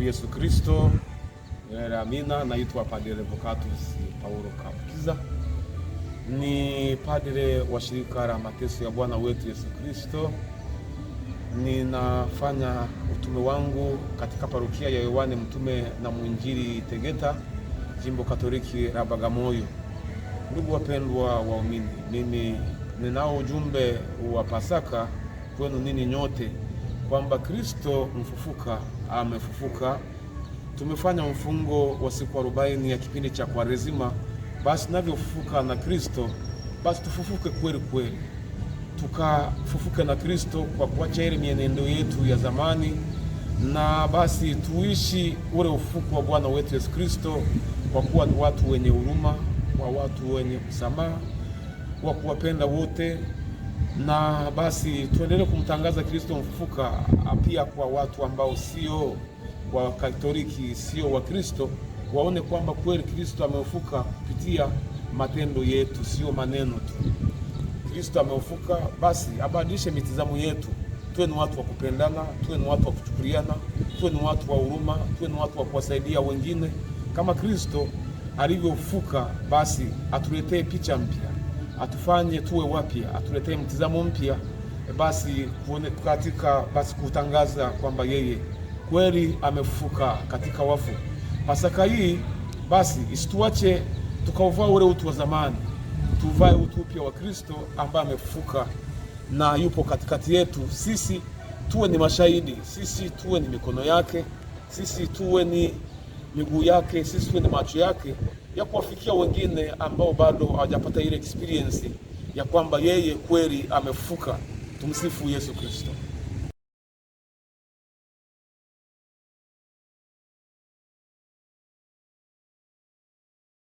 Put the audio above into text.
Yesu Kristo. Amina. Naitwa Padre Revocatus Paulo Kabukiza, ni padre wa shirika la mateso ya Bwana wetu Yesu Kristo. Ninafanya utume wangu katika parokia ya Yohane Mtume na Mwinjili Tegeta, Jimbo Katoliki la Bagamoyo. Ndugu wapendwa waumini, mimi ninao ujumbe wa Pasaka kwenu nini nyote, kwamba Kristo mfufuka amefufuka. Tumefanya mfungo wa siku 40 ya kipindi cha Kwaresima. Basi navyofufuka na Kristo, basi tufufuke kweli kweli, tukafufuke na Kristo kwa kuacha ile mienendo yetu ya zamani, na basi tuishi ule ufufuko wa Bwana wetu Yesu Kristo, kwa kuwa ni watu wenye huruma, wa watu wenye msamaha, wa kuwapenda wote, na basi tuendelee kumtangaza Kristo mfufuka pia kwa watu ambao sio wa Katoliki, sio wa Kristo, waone kwamba kweli Kristo amefufuka kupitia matendo yetu, sio maneno tu. Kristo amefufuka, basi abadilishe mitazamo yetu, tuwe ni watu wa kupendana, tuwe ni watu wa kuchukuliana, tuwe ni watu wa huruma, tuwe ni watu wa kuwasaidia wengine kama Kristo alivyofufuka. Basi atuletee picha mpya, atufanye tuwe wapya, atuletee mtazamo mpya, basi katika kutangaza kwamba yeye kweli amefufuka katika wafu. Pasaka hii basi isituache tukauvaa ule utu wa zamani, tuvae utu upya wa Kristo ambaye amefufuka na yupo katikati yetu. Sisi tuwe ni mashahidi, sisi tuwe ni mikono yake, sisi tuwe ni miguu yake, sisi tuwe ni macho yake ya kuwafikia wengine ambao bado hawajapata ile experience ya kwamba yeye kweli amefufuka. Tumsifu Yesu Kristo.